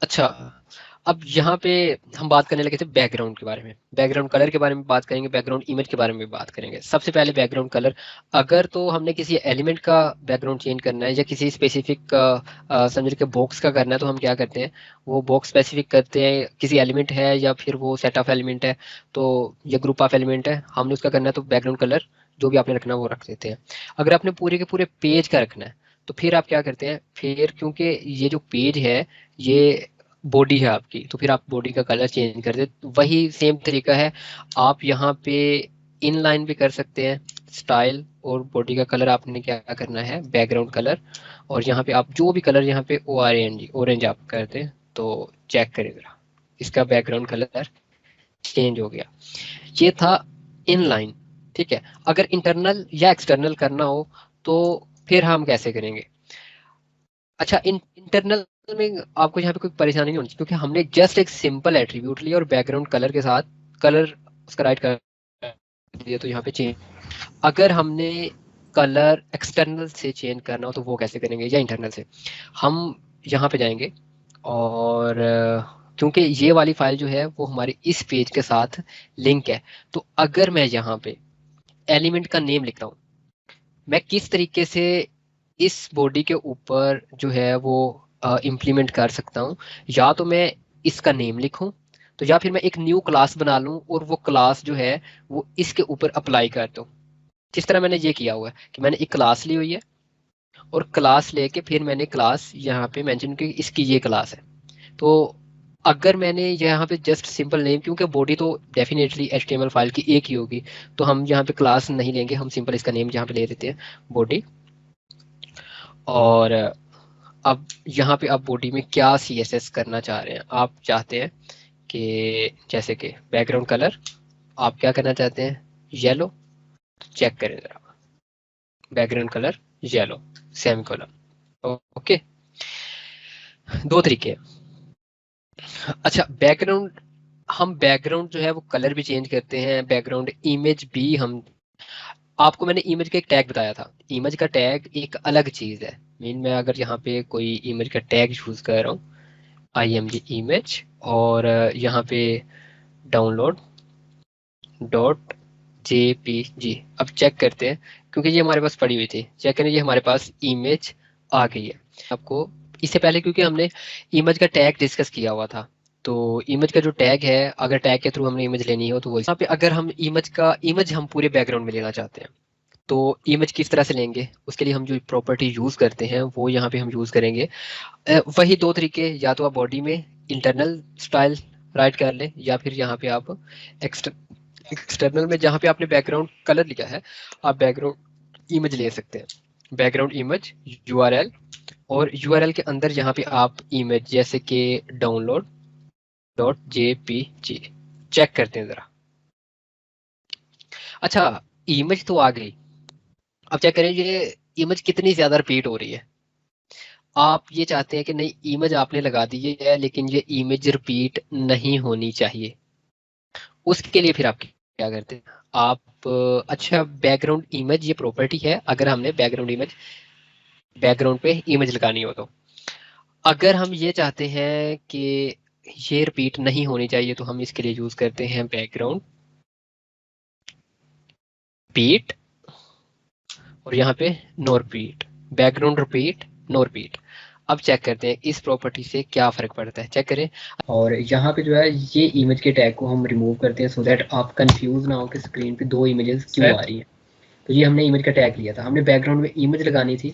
अच्छा, अब यहाँ पे हम बात करने लगे थे बैकग्राउंड के बारे में, बैकग्राउंड कलर के बारे में बात करेंगे, बैकग्राउंड इमेज के बारे में भी बात करेंगे। सबसे पहले बैकग्राउंड कलर, अगर तो हमने किसी एलिमेंट का बैकग्राउंड चेंज करना है या किसी स्पेसिफिक समझ के बॉक्स का करना है, तो हम क्या करते हैं, वो बॉक्स स्पेसिफिक करते हैं, किसी एलिमेंट है या फिर वो सेट ऑफ एलिमेंट है, तो या ग्रुप ऑफ एलिमेंट है, हमने उसका करना है, तो बैकग्राउंड कलर जो भी आपने रखना है वो रख देते हैं। अगर आपने पूरे के पूरे पेज का रखना है, तो फिर आप क्या करते हैं, फिर क्योंकि ये जो पेज है ये बॉडी है आपकी, तो फिर आप बॉडी का कलर चेंज कर दे। वही सेम तरीका है, आप यहाँ पे इन लाइन भी कर सकते हैं स्टाइल, और बॉडी का कलर आपने क्या करना है बैकग्राउंड कलर, और यहाँ पे आप जो भी कलर यहाँ पे ORNG ऑरेंज आप कर दें, तो चेक करें जरा, इसका बैकग्राउंड कलर चेंज हो गया। ये था इन लाइन, ठीक है। अगर इंटरनल या एक्सटर्नल करना हो तो फिर हम कैसे करेंगे। अच्छा, इंटरनल में आपको यहाँ पे कोई परेशानी नहीं होनी चाहिए, क्योंकि हमने जस्ट एक सिंपल एट्रीब्यूट लिया और बैकग्राउंड कलर के साथ कलर उसका राइट कर दिया, तो यहाँ पे चेंज। अगर हमने कलर एक्सटर्नल से चेंज करना हो तो वो कैसे करेंगे, या इंटरनल से, हम यहाँ पे जाएंगे और क्योंकि ये वाली फाइल जो है वो हमारी इस पेज के साथ लिंक है, तो अगर मैं यहाँ पे एलिमेंट का नेम लिखता हूँ, मैं किस तरीके से इस बॉडी के ऊपर जो है वो इम्प्लीमेंट कर सकता हूँ, या तो मैं इसका नेम लिखूं, तो या फिर मैं एक न्यू क्लास बना लूं और वो क्लास जो है वो इसके ऊपर अप्लाई कर दूं। जिस तरह मैंने ये किया हुआ है कि मैंने एक क्लास ली हुई है, और क्लास लेके फिर मैंने क्लास यहाँ पे मेंशन की, इसकी ये क्लास है। तो अगर मैंने यहाँ पे जस्ट सिंपल नेम, क्योंकि बॉडी तो डेफिनेटली HTML फाइल की एक ही होगी, तो हम यहाँ पे क्लास नहीं लेंगे, हम सिंपल इसका नेम यहाँ पे ले देते हैं बॉडी। और अब यहाँ पे आप बॉडी में क्या CSS करना चाह रहे हैं, आप चाहते हैं कि जैसे कि बैकग्राउंड कलर आप क्या करना चाहते हैं, येलो, तो चेक करें जरा, background colour yellow semicolon. Okay, दो तरीके हैं। अच्छा, बैकग्राउंड, हम बैकग्राउंड जो है वो कलर भी चेंज करते हैं, बैकग्राउंड इमेज भी हम, आपको मैंने इमेज का एक टैग बताया था, इमेज का टैग एक अलग चीज है। मीन मैं अगर यहाँ पे कोई इमेज का टैग यूज कर रहा हूँ, IMG इमेज, और यहाँ पे डाउनलोड डॉट JPG, अब चेक करते हैं, क्योंकि ये हमारे पास पड़ी हुई थी, चेक करें ये हमारे पास इमेज आ गई है। आपको इससे पहले, क्योंकि हमने इमेज का टैग डिस्कस किया हुआ था, तो इमेज का जो टैग है, अगर टैग के थ्रू हमने इमेज लेनी हो तो वो यहाँ पे, अगर हम इमेज हम पूरे बैकग्राउंड में लेना चाहते हैं, तो इमेज किस तरह से लेंगे, उसके लिए हम जो प्रॉपर्टी यूज करते हैं वो यहाँ पे हम यूज करेंगे। वही दो तरीके, या तो आप बॉडी में इंटरनल स्टाइल राइट कर लें, या फिर यहाँ पे आप एक्सटर्नल में जहाँ पे आपने बैकग्राउंड कलर लिया है, आप बैकग्राउंड इमेज ले सकते हैं, बैकग्राउंड इमेज URL, और URL के अंदर यहाँ पे आप इमेज जैसे कि डाउनलोड डॉट JPG, चेक करते हैं जरा। अच्छा, इमेज तो आ गई, अब चेक करें ये इमेज कितनी ज्यादा रिपीट हो रही है। आप ये चाहते हैं कि नहीं, इमेज आपने लगा दी है लेकिन ये इमेज रिपीट नहीं होनी चाहिए, उसके लिए फिर आप क्या करते हैं, आप अच्छा, बैकग्राउंड इमेज ये प्रॉपर्टी है, अगर हमने बैकग्राउंड इमेज बैकग्राउंड पे इमेज लगानी हो, तो अगर हम ये चाहते हैं कि ये रिपीट नहीं होनी चाहिए, तो हम इसके लिए यूज करते हैं बैकग्राउंड रिपीट, और यहाँ पे no repeat, background repeat no repeat. अब चेक करते हैं इस प्रॉपर्टी से क्या फर्क पड़ता है, चेक करें। और यहाँ पे जो है ये इमेज के टैग को हम रिमूव करते हैं, सो दैट आप कंफ्यूज ना हो कि स्क्रीन पे दो इमेजेस क्यों आ रही है। तो ये हमने इमेज का टैग लिया था, हमने बैकग्राउंड में इमेज लगानी थी,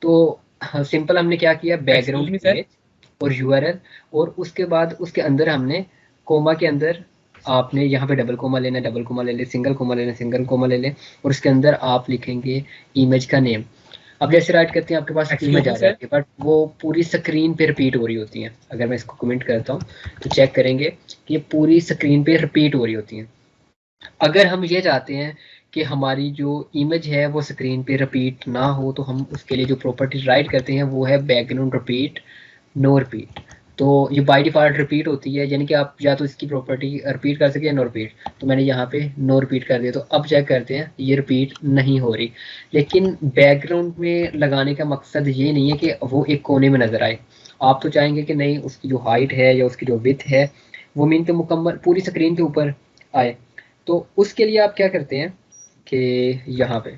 तो सिंपल हमने क्या किया, बैकग्राउंड इमेज और URL, और उसके बाद उसके अंदर हमने कोमा के अंदर आपने यहाँ पे डबल कोमा लेना, डबल कोमा ले ले, सिंगल कोमा लेना, सिंगल कोमा ले ले, और उसके अंदर आप लिखेंगे इमेज का नेम। अब जैसे राइट करते हैं आपके पास इमेज आ जाती है, बट वो पूरी स्क्रीन पे रिपीट हो रही होती है। अगर मैं इसको कमेंट करता हूँ तो चेक करेंगे कि ये पूरी स्क्रीन पे रिपीट हो रही होती है। अगर हम ये चाहते हैं कि हमारी जो इमेज है वो स्क्रीन पे रिपीट ना हो, तो हम उसके लिए जो प्रॉपर्टी राइट करते हैं वो है बैकग्राउंड रिपीट नो रिपीट। तो ये बाय डिफॉल्ट रिपीट होती है, यानी कि आप या तो इसकी प्रॉपर्टी रिपीट कर सके या नो रिपीट, तो मैंने यहाँ पे नो रिपीट कर दिया। तो अब चेक करते हैं ये रिपीट नहीं हो रही, लेकिन बैकग्राउंड में लगाने का मकसद ये नहीं है कि वो एक कोने में नजर आए। आप तो चाहेंगे कि नहीं उसकी जो हाइट है या उसकी जो विड्थ है वो मीन के मुकम्मल पूरी स्क्रीन के ऊपर आए। तो उसके लिए आप क्या करते हैं कि यहाँ पे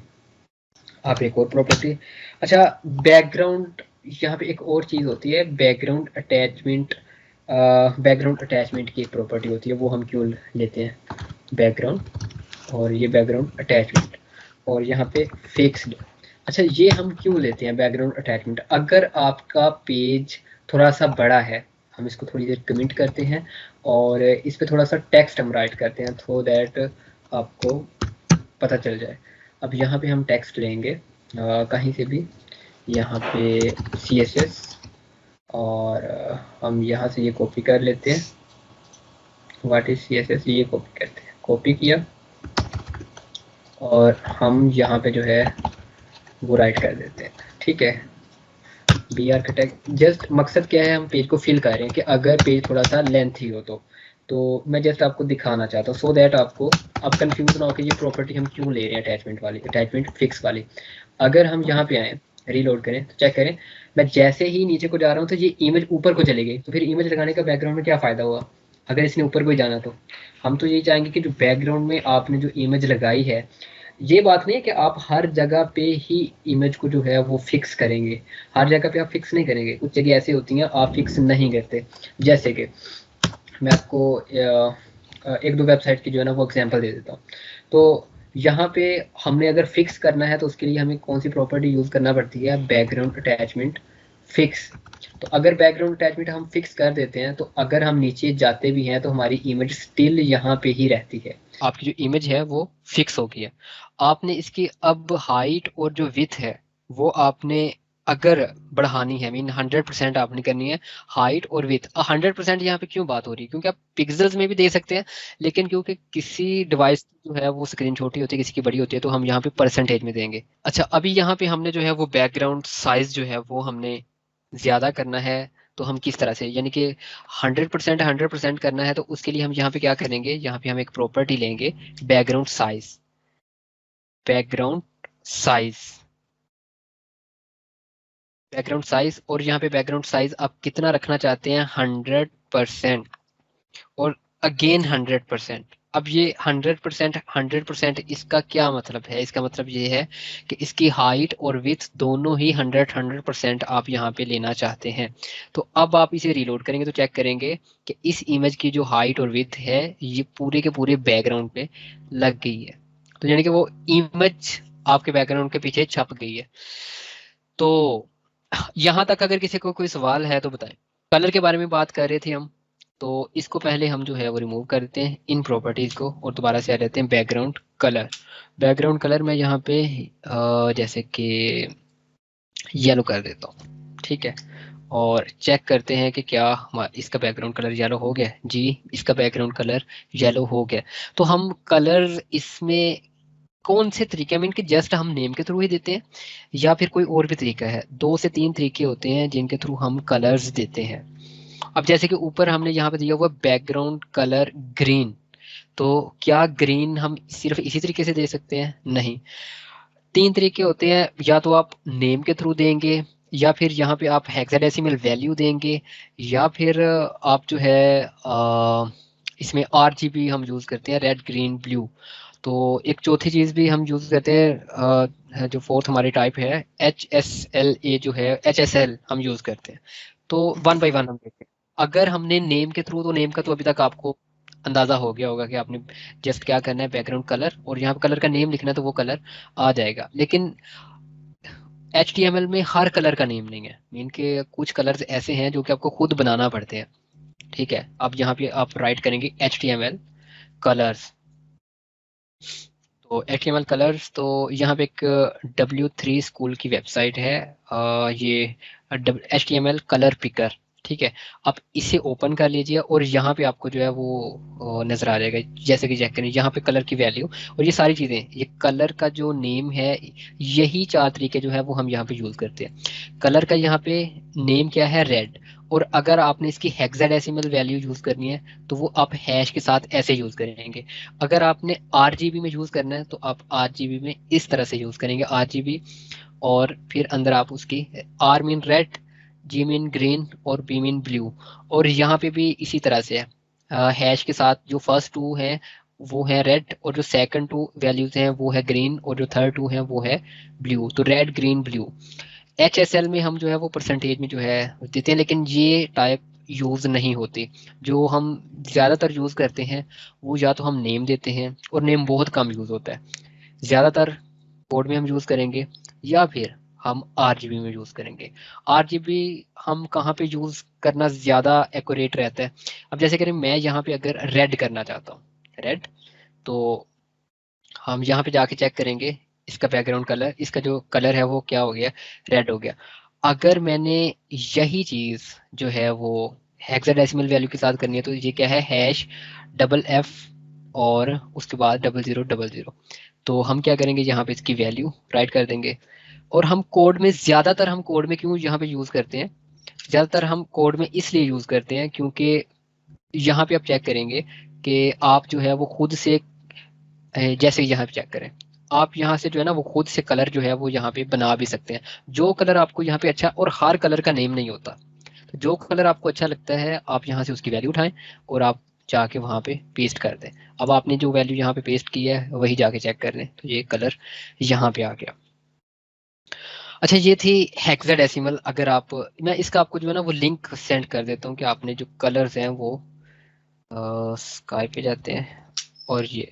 आप एक और प्रॉपर्टी, अच्छा बैकग्राउंड, यहाँ पे एक और चीज़ होती है बैकग्राउंड अटैचमेंट। बैकग्राउंड अटैचमेंट की एक प्रॉपर्टी होती है, वो हम क्यों लेते हैं बैकग्राउंड, और ये बैकग्राउंड अटैचमेंट, और यहाँ पे फिक्स्ड। अच्छा ये हम क्यों लेते हैं बैकग्राउंड अटैचमेंट, अगर आपका पेज थोड़ा सा बड़ा है, हम इसको थोड़ी देर कमेंट करते हैं और इस पर थोड़ा सा टेक्स्ट हम राइट करते हैं सो दैट आपको पता चल जाए। अब यहाँ पे हम टेक्स्ट लेंगे कहीं से भी, यहाँ पे CSS, और हम यहाँ से ये कॉपी कर लेते हैं, व्हाट इज CSS, ये कॉपी करते हैं, कॉपी किया और हम यहाँ पे जो है वो राइट कर देते हैं, ठीक है। बी आर्किटेक्ट, जस्ट मकसद क्या है, हम पेज को फिल कर रहे हैं कि अगर पेज थोड़ा सा लेंथी हो तो मैं जस्ट आपको दिखाना चाहता हूँ सो दैट आपको अब कंफ्यूज ना हो कि ये प्रॉपर्टी हम क्यों ले रहे हैं अटैचमेंट वाली, अटैचमेंट फिक्स वाली। अगर हम यहाँ पे आए रीलोड करें तो चेक करें, मैं जैसे ही नीचे को जा रहा हूँ तो ये इमेज ऊपर को चली गई, तो फिर इमेज लगाने का बैकग्राउंड में क्या फ़ायदा हुआ अगर इसने ऊपर को ही जाना। तो हम तो यही चाहेंगे कि जो बैकग्राउंड में आपने जो इमेज लगाई है, ये बात नहीं है कि आप हर जगह पे ही इमेज को जो है वो फिक्स करेंगे, हर जगह पे आप फिक्स नहीं करेंगे, कुछ जगह ऐसी होती हैं आप फिक्स नहीं करते। जैसे कि मैं आपको एक दो वेबसाइट की जो है ना वो एग्जांपल दे देता हूँ। तो यहाँ पे हमने अगर फिक्स करना है तो उसके लिए हमें कौन सी प्रॉपर्टी यूज़ करना पड़ती है, बैकग्राउंड अटैचमेंट फिक्स। तो अगर बैकग्राउंड अटैचमेंट हम फिक्स कर देते हैं तो अगर हम नीचे जाते भी हैं तो हमारी इमेज स्टिल यहाँ पे ही रहती है, आपकी जो इमेज है वो फिक्स हो गई है। आपने इसकी अब हाइट और जो विड्थ है वो आपने अगर बढ़ानी है, मीन 100% आपने करनी है हाइट और विड्थ। 100% यहाँ पे क्यों बात हो रही है, क्योंकि आप पिक्सल्स में भी दे सकते हैं, लेकिन क्योंकि किसी डिवाइस जो है वो स्क्रीन छोटी होती है किसी की बड़ी होती है तो हम यहाँ पे परसेंटेज में देंगे। अच्छा अभी यहाँ पे हमने जो है वो बैकग्राउंड साइज जो है वो हमने ज्यादा करना है, तो हम किस तरह से, यानी कि 100% करना है तो उसके लिए हम यहाँ पे क्या करेंगे, यहाँ पे हम एक प्रॉपर्टी लेंगे background size, background size, background size, और यहाँ पे बैकग्राउंड साइज आप कितना रखना चाहते हैं 100%, और अगेन 100%। अब ये 100% इसका क्या मतलब है, इसका मतलब ये है कि इसकी हाइट और विड्थ दोनों ही 100% आप यहाँ पे लेना चाहते हैं। तो अब आप इसे रीलोड करेंगे तो चेक करेंगे कि इस इमेज की जो हाइट और विड्थ है ये पूरे के पूरे बैकग्राउंड पे लग गई है, तो यानी कि वो इमेज आपके बैकग्राउंड के पीछे छप गई है। तो यहाँ तक अगर किसी को कोई सवाल है तो बताएं। कलर के बारे में बात कर रहे थे हम, तो इसको पहले हम जो है वो रिमूव कर देते हैं इन प्रॉपर्टीज को और दोबारा से आ जाते हैं बैकग्राउंड कलर। बैकग्राउंड कलर में यहाँ पे जैसे कि येलो कर देता हूँ, ठीक है, और चेक करते हैं कि क्या इसका बैकग्राउंड कलर येलो हो गया। जी इसका बैकग्राउंड कलर येलो हो गया। तो हम कलर इसमें कौन से तरीके में, इनके जस्ट हम नेम के थ्रू ही देते हैं या फिर कोई और भी तरीका है, 2 से 3 तरीके होते हैं जिनके थ्रू हम कलर्स देते हैं। अब जैसे कि ऊपर हमने यहाँ पे दिया हुआ बैकग्राउंड कलर ग्रीन, तो क्या ग्रीन हम सिर्फ इसी तरीके से दे सकते हैं, नहीं, 3 तरीके होते हैं, या तो आप नेम के थ्रू देंगे, या फिर यहाँ पे आप हेक्साडेसिमल वैल्यू देंगे, या फिर आप जो है इसमें RGB हम यूज करते हैं, रेड ग्रीन ब्लू। तो एक चौथी चीज भी हम यूज करते हैं जो फोर्थ हमारी टाइप है HSLA, जो है HSL हम यूज करते हैं। तो 1 बाय 1 हम देखते हैं। अगर हमने नेम के थ्रू, तो नेम का तो अभी तक आपको अंदाजा हो गया होगा कि आपने जस्ट क्या करना है, बैकग्राउंड कलर, और यहाँ पे कलर का नेम लिखना है तो वो कलर आ जाएगा। लेकिन HTML में हर कलर का नेम नहीं है, मीन के कुछ कलर्स ऐसे हैं जो कि आपको खुद बनाना पड़ते हैं, ठीक है। अब यहाँ पे आप राइट करेंगे HTML कलर्स, तो HTML कलर्स, तो यहाँ पे एक W3 स्कूल की वेबसाइट है, ये HTML कलर पिकर, ठीक है। आप इसे ओपन कर लीजिए और यहाँ पे आपको जो है वो नजर आ जाएगा, जैसे कि चेक करें यहाँ पे कलर की वैल्यू और ये सारी चीजें, ये कलर का जो नेम है, यही 4 तरीके जो है वो हम यहाँ पे यूज करते हैं। कलर का यहाँ पे नेम क्या है, रेड, और अगर आपने इसकी हेक्साडेसिमल वैल्यू यूज करनी है तो वो आप हैश के साथ ऐसे यूज करेंगे। अगर आपने RGB में यूज करना है तो आप RGB में इस तरह से यूज करेंगे RGB, और फिर अंदर आप उसकी R mean red, G mean green और बी मीन ब्लू। और यहाँ पे भी इसी तरह से है, हैश के साथ जो फर्स्ट टू है वो है रेड, और जो सेकंड टू वैल्यूज हैं वो है ग्रीन, और जो थर्ड टू है वो है ब्लू। तो रेड ग्रीन ब्लू। HSL में हम जो है वो परसेंटेज में जो है देते हैं, लेकिन ये टाइप यूज़ नहीं होती। जो हम ज़्यादातर यूज़ करते हैं वो या तो हम नेम देते हैं, और नेम बहुत कम यूज़ होता है। ज़्यादातर कोड में हम यूज़ करेंगे, या फिर हम RGB में यूज़ करेंगे। RGB हम कहाँ पे यूज़ करना ज़्यादा एक्यूरेट रहता है? अब जैसे करें मैं यहाँ पे अगर रेड करना चाहता हूँ, रेड, तो हम यहाँ पे जाके चेक करेंगे इसका बैकग्राउंड कलर, इसका जो कलर है वो क्या हो गया, रेड हो गया। अगर मैंने यही चीज़ जो है वो हेक्साडेसिमल वैल्यू के साथ करनी है, तो ये क्या है, हैश डबल एफ और उसके बाद 0000। तो हम क्या करेंगे, यहाँ पे इसकी वैल्यू राइट कर देंगे। और हम कोड में ज़्यादातर, हम कोड में क्यों यहाँ पे यूज़ करते हैं, ज़्यादातर हम कोड में इसलिए यूज़ करते हैं क्योंकि यहाँ पे आप चेक करेंगे कि आप जो है वो खुद से, जैसे यहाँ पे चेक करें, आप यहाँ से जो है ना वो खुद से कलर जो है वो यहाँ पे बना भी सकते हैं। जो कलर आपको यहाँ पे अच्छा, और हर कलर का नेम नहीं होता, तो जो कलर आपको अच्छा लगता है आप यहाँ से उसकी वैल्यू उठाएं और आप जाके वहाँ पे पेस्ट कर दें। अब आपने जो वैल्यू यहाँ पे पेस्ट की है वही जाके चेक कर लें, तो ये कलर यहाँ पे आ गया। अच्छा, ये थी हेक्साडेसिमल। अगर आप, मैं इसका आपको जो है ना वो लिंक सेंड कर देता हूँ कि आपने जो कलर्स हैं वो स्काई पे जाते हैं, और ये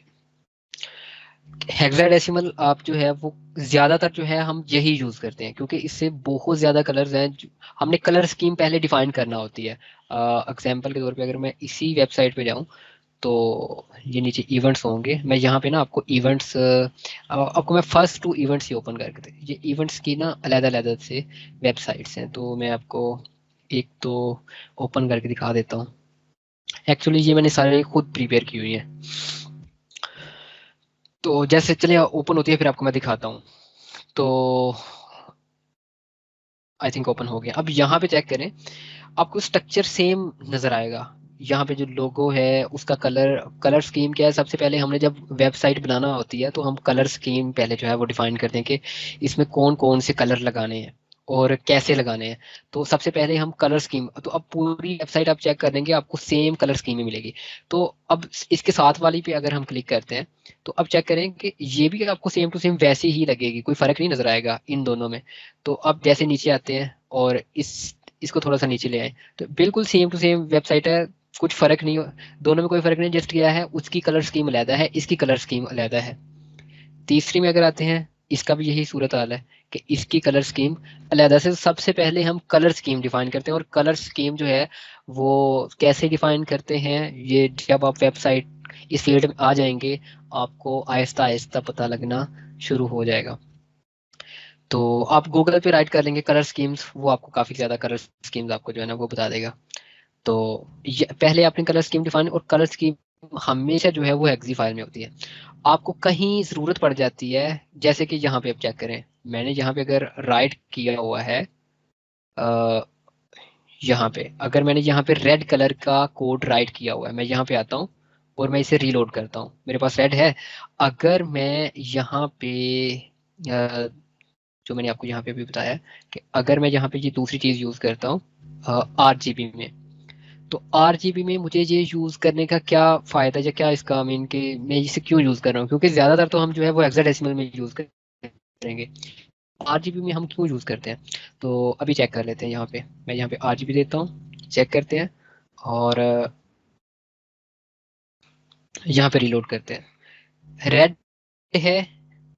हेक्साडेसिमल आप जो है वो ज्यादातर जो है हम यही यूज करते हैं, क्योंकि इससे बहुत ज्यादा कलर्स हैं। हमने कलर स्कीम पहले डिफाइन करना होती है। एग्जांपल के तौर पे अगर मैं इसी वेबसाइट पे जाऊं, तो ये नीचे इवेंट्स होंगे, मैं यहाँ पे ना आपको इवेंट्स, आपको मैं फर्स्ट टू इवेंट्स ही ओपन करके दे, ये इवेंट्स की ना अलग अलग से वेबसाइट्स हैं, तो मैं आपको एक तो ओपन करके दिखा देता हूँ। एक्चुअली ये मैंने सारे खुद प्रिपेयर की हुई है, तो जैसे चलिए ओपन होती है फिर आपको मैं दिखाता हूँ। तो आई थिंक ओपन हो गया। अब यहाँ पे चेक करें, आपको स्ट्रक्चर सेम नजर आएगा। यहाँ पे जो लोगो है उसका कलर, कलर स्कीम क्या है, सबसे पहले हमने जब वेबसाइट बनाना होती है तो हम कलर स्कीम पहले जो है वो डिफाइन करते हैं कि इसमें कौन कौन से कलर लगाने हैं और कैसे लगाने हैं। तो सबसे पहले हम कलर स्कीम, तो अब पूरी वेबसाइट आप चेक कर लेंगे आपको सेम कलर स्कीम ही मिलेगी। तो अब इसके साथ वाली पे अगर हम क्लिक करते हैं, तो अब चेक करें कि ये भी आपको सेम टू सेम वैसे ही लगेगी, कोई फर्क नहीं नजर आएगा इन दोनों में। तो अब जैसे नीचे आते हैं और इसको थोड़ा सा नीचे ले आए, तो बिल्कुल सेम टू सेम वेबसाइट है, कुछ फर्क नहीं, दोनों में कोई फर्क नहीं। जस्ट क्या है, उसकी कलर स्कीम अलहदा है, इसकी कलर स्कीम अलहदा है। तीसरी में अगर आते हैं, इसका भी यही सूरत हाल है कि इसकी कलर स्कीम अलहदा से। सबसे पहले हम कलर स्कीम डिफाइन करते हैं, और कलर स्कीम जो है वो कैसे डिफाइन करते हैं, ये जब आप वेबसाइट इस फील्ड में आ जाएंगे आपको आहिस्ता आहिस्ता पता लगना शुरू हो जाएगा। तो आप गूगल पे राइट कर लेंगे कलर स्कीम्स, वो आपको काफी ज्यादा कलर स्कीम्स आपको जो है ना वो बता देगा। तो पहले आपने कलर स्कीम डिफाइन, और कलर स्कीम हमेशा जो है वो एक्सी फाइल में होती है। आपको कहीं जरूरत पड़ जाती है, जैसे कि यहाँ पे आप चेक करें, मैंने यहाँ पे अगर राइट किया हुआ है, अ, यहाँ पे अगर मैंने यहाँ पे रेड कलर का कोड राइट किया हुआ है, मैं यहाँ पे आता हूँ और मैं इसे रीलोड करता हूँ, मेरे पास रेड है। अगर मैं यहाँ पे जो मैंने आपको यहाँ पे भी बताया कि अगर मैं यहाँ पे ये दूसरी चीज यूज करता हूँ RGB में, तो RGB में मुझे ये यूज करने का क्या फायदा, या क्या इसका मीन कि मैं इसे क्यों यूज कर रहा हूँ, क्योंकि ज्यादातर तो हम जो है वो हेक्साडेसिमल में यूज करेंगे। RGB में हम क्यों यूज करते हैं, तो अभी चेक कर लेते हैं। यहाँ पे मैं यहाँ पे RGB देता हूँ, चेक करते हैं, और यहाँ पे रिलोड करते हैं, रेड है,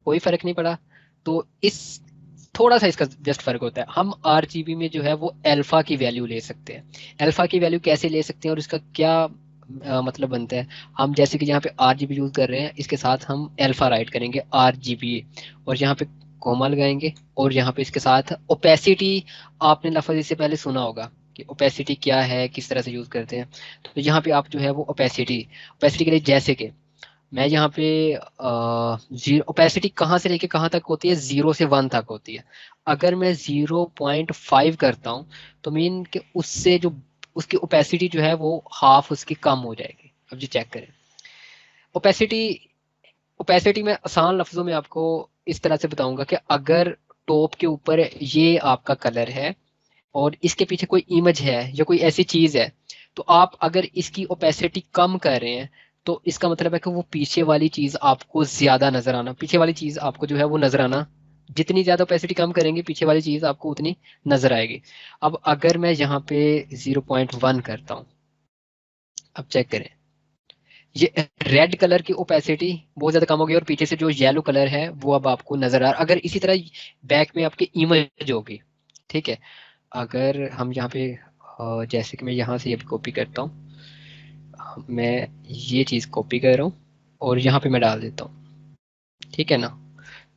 कोई फर्क नहीं पड़ा। तो इस थोड़ा सा इसका जस्ट फर्क होता है, हम RGB में जो है वो अल्फा की वैल्यू ले सकते हैं। अल्फा की वैल्यू कैसे ले सकते हैं और इसका क्या मतलब बनता है, हम जैसे कि यहाँ पे RGB यूज कर रहे हैं, इसके साथ हम अल्फा राइट करेंगे RGB, और यहाँ पे कोमा लगाएंगे, और यहाँ पे इसके साथ ओपेसिटी, आपने लफ्ज इससे पहले सुना होगा कि ओपेसिटी क्या है, किस तरह से यूज करते हैं। तो यहाँ पे आप जो है वो ओपेसिटी, ओपेसिटी के लिए जैसे कि मैं यहाँ पे जीरो, ओपेसिटी कहाँ से लेके कहाँ तक होती है, 0 से 1 तक होती है। अगर मैं 0.5 करता हूँ, तो मीन कि उससे जो उसकी ओपेसिटी जो है वो हाफ उसकी कम हो जाएगी। अब जी चेक करें ओपेसिटी। ओपेसिटी में आसान लफ्जों में आपको इस तरह से बताऊंगा कि अगर टॉप के ऊपर ये आपका कलर है, और इसके पीछे कोई इमेज है या कोई ऐसी चीज है, तो आप अगर इसकी ओपेसिटी कम कर रहे हैं तो इसका मतलब है कि वो पीछे वाली चीज आपको ज्यादा नजर आना, पीछे वाली चीज आपको जो है वो नजर आना, जितनी ज्यादा ओपेसिटी कम करेंगे पीछे वाली चीज आपको उतनी नजर आएगी। अब अगर मैं यहाँ पे 0.1 करता हूँ, अब चेक करें, ये रेड कलर की ओपेसिटी बहुत ज्यादा कम होगी और पीछे से जो येलो कलर है वो अब आपको नजर आ रहा है। अगर इसी तरह बैक में आपकी इमेज होगी, ठीक है, अगर हम यहाँ पे जैसे कि मैं यहाँ से ये कॉपी करता हूँ, मैं ये चीज कॉपी कर रहा हूँ और यहाँ पे मैं डाल देता हूँ, ठीक है ना।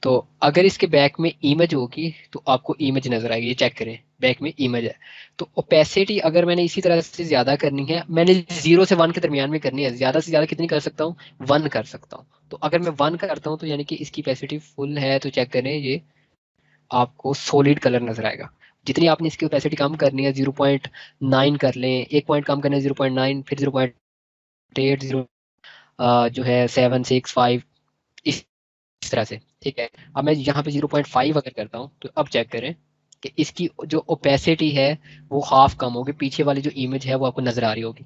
तो अगर इसके बैक में इमेज होगी तो आपको इमेज नजर आएगी, ये चेक करें बैक में इमेज है। तो ओपेसिटी अगर मैंने इसी तरह से ज्यादा करनी है, मैंने 0 से 1 के दरमियान में करनी है, ज्यादा से ज्यादा कितनी कर सकता हूँ, 1 कर सकता हूँ। तो अगर मैं 1 करता हूँ तो यानी कि इसकी ओपेसिटी फुल है, तो चेक करें ये आपको सॉलिड कलर नजर आएगा। जितनी आपने इसकी ओपेसिटी कम करनी है, 0.9 कर लें, 1 पॉइंट कम करना है 0.9, फिर 0.8, 0 जो है 7, 6, 5, इस तरह से, ठीक है। अब मैं यहाँ पे 0.5 अगर करता हूँ तो अब चेक करें कि इसकी जो ओपेसिटी है वो हाफ कम होगी, पीछे वाली जो इमेज है वो आपको नजर आ रही होगी।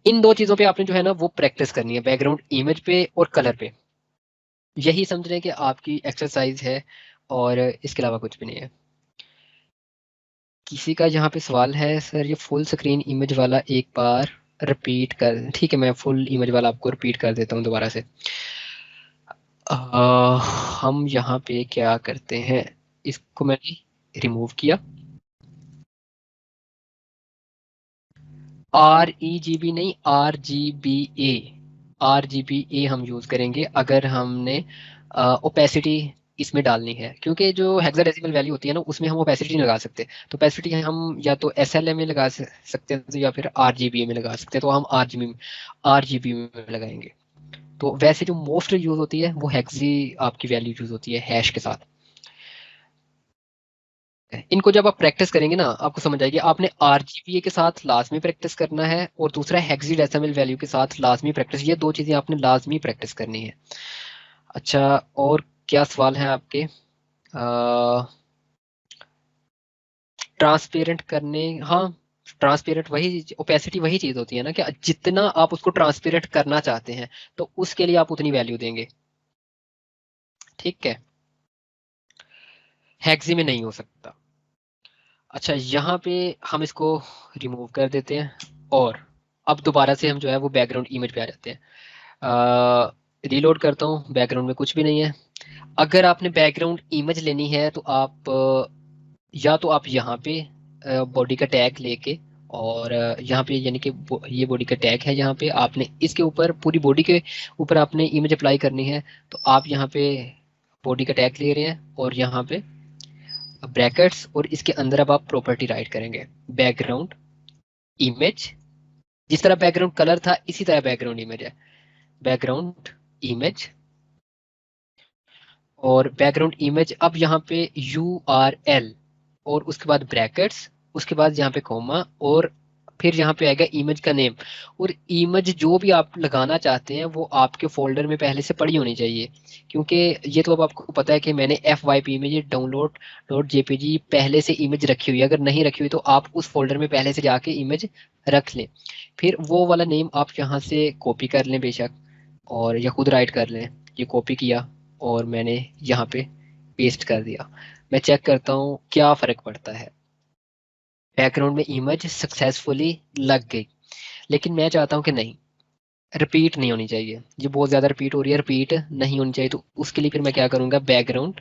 इन दो चीजों पे आपने जो है ना वो प्रैक्टिस करनी है, बैकग्राउंड इमेज पे और कलर पे। यही समझ रहे हैं कि आपकी एक्सरसाइज है और इसके अलावा कुछ भी नहीं है। किसी का यहाँ पे सवाल है, सर ये फुल स्क्रीन इमेज वाला एक बार रिपीट कर, ठीक है मैं फुल इमेज वाला आपको रिपीट कर देता हूँ दोबारा से। हम यहाँ पे क्या करते हैं, इसको मैंने रिमूव किया, REGB नहीं, RGBA, RGBA हम यूज करेंगे अगर हमने ओपेसिटी इसमें डालनी है, क्योंकि जो हेक्साडेसिमल वैल्यू होती है ना उसमें हम ओपेसिटी नहीं लगा सकते। तो ओपेसिटी हम या तो SLA में लगा सकते हैं या फिर RGBA में लगा सकते हैं, तो हम RGB में लगाएंगे। तो वैसे जो मोस्ट यूज होती है वो हेक्सी आपकी वैल्यू यूज होती है हैश के साथ। इनको जब आप प्रैक्टिस करेंगे ना आपको समझ आएगी, आपने RGBA के साथ लाजमी प्रैक्टिस करना है और दूसरा हेक्साडेसिमल वैल्यू के साथ लाजमी प्रैक्टिस, ये दो चीजें आपने लाजमी प्रैक्टिस करनी है। अच्छा, और क्या सवाल है आपके, ट्रांसपेरेंट करने, हाँ ट्रांसपेरेंट वही ओपेसिटी वही चीज होती है ना कि जितना आप उसको ट्रांसपेरेंट करना चाहते हैं तो उसके लिए आप उतनी वैल्यू देंगे, ठीक है, हेक्सी में नहीं हो सकता। अच्छा, यहाँ पे हम इसको रिमूव कर देते हैं और अब दोबारा से हम जो है वो बैकग्राउंड इमेज पे आ जाते हैं। रीलोड करता हूँ, बैकग्राउंड में कुछ भी नहीं है। अगर आपने बैकग्राउंड इमेज लेनी है तो आप या तो आप यहाँ पे बॉडी का टैग लेके और यहाँ पे यानी कि ये बॉडी का टैग है, यहाँ पे आपने इसके ऊपर पूरी बॉडी के ऊपर आपने इमेज अप्लाई करनी है। तो आप यहाँ पे बॉडी का टैग ले रहे हैं और यहाँ पे ब्रैकेट्स और इसके अंदर अब आप प्रॉपर्टी राइट करेंगे, बैकग्राउंड इमेज, जिस तरह बैकग्राउंड कलर था इसी तरह बैकग्राउंड इमेज है, बैकग्राउंड इमेज। और बैकग्राउंड इमेज अब यहाँ पे URL और उसके बाद ब्रैकेट्स, उसके बाद यहाँ पे कॉमा और फिर यहाँ पे आएगा इमेज का नेम। और इमेज जो भी आप लगाना चाहते हैं वो आपके फोल्डर में पहले से पड़ी होनी चाहिए, क्योंकि ये तो अब आपको पता है कि मैंने FYP में ये डाउनलोड डॉट JPG पहले से इमेज रखी हुई है। अगर नहीं रखी हुई तो आप उस फोल्डर में पहले से जाके इमेज रख लें, फिर वो वाला नेम आप यहाँ से कॉपी कर लें बेशक, और या खुद राइट कर लें। ये कॉपी किया और मैंने यहाँ पे पेस्ट कर दिया। मैं चेक करता हूँ क्या फर्क पड़ता है, बैकग्राउंड में इमेज सक्सेसफुली लग गई। लेकिन मैं चाहता हूँ कि नहीं, रिपीट नहीं होनी चाहिए, ये बहुत ज्यादा रिपीट हो रही है, रिपीट नहीं होनी चाहिए। तो उसके लिए फिर मैं क्या करूंगा, बैकग्राउंड,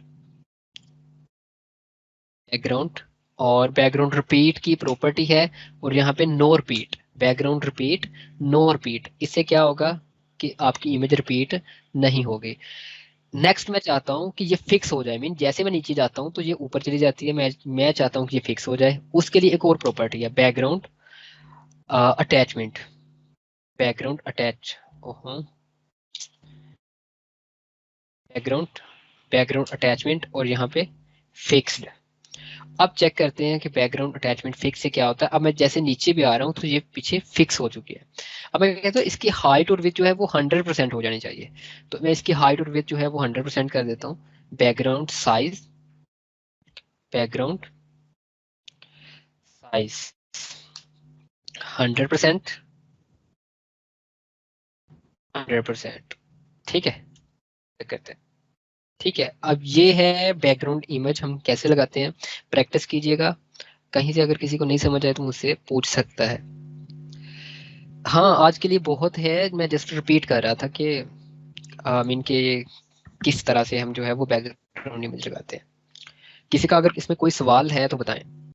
बैकग्राउंड और बैकग्राउंड रिपीट की प्रॉपर्टी है और यहाँ पे no repeat, background repeat no repeat. इससे क्या होगा कि आपकी इमेज रिपीट नहीं होगी। नेक्स्ट मैं चाहता हूँ कि ये फिक्स हो जाए, मीन जैसे मैं नीचे जाता हूँ तो ये ऊपर चली जाती है, मैं चाहता हूँ कि ये फिक्स हो जाए। उसके लिए एक और प्रॉपर्टी है, background attachment, background attach, background, background attachment और यहाँ पे फिक्स्ड। अब चेक करते हैं कि बैकग्राउंड अटैचमेंट फिक्स से क्या होता है। अब मैं जैसे नीचे भी आ रहा हूँ तो ये पीछे फिक्स हो चुकी है। अब मैं कहता हूँ इसकी हाइट और विड्थ जो है वो 100% हो जानी चाहिए। तो मैं इसकी हाइट और विड्थ जो है वो 100% कर देता हूँ। बैकग्राउंड साइज, बैकग्राउंड 100%, 100%, ठीक है, करते हैं। ठीक है, अब ये है बैकग्राउंड इमेज, हम कैसे लगाते हैं प्रैक्टिस कीजिएगा। कहीं से अगर किसी को नहीं समझ आए तो मुझसे पूछ सकता है। हाँ, आज के लिए बहुत है, मैं जस्ट रिपीट कर रहा था कि मीन के किस तरह से हम जो है वो बैकग्राउंड इमेज लगाते हैं। किसी का अगर इसमें कोई सवाल है तो बताएं।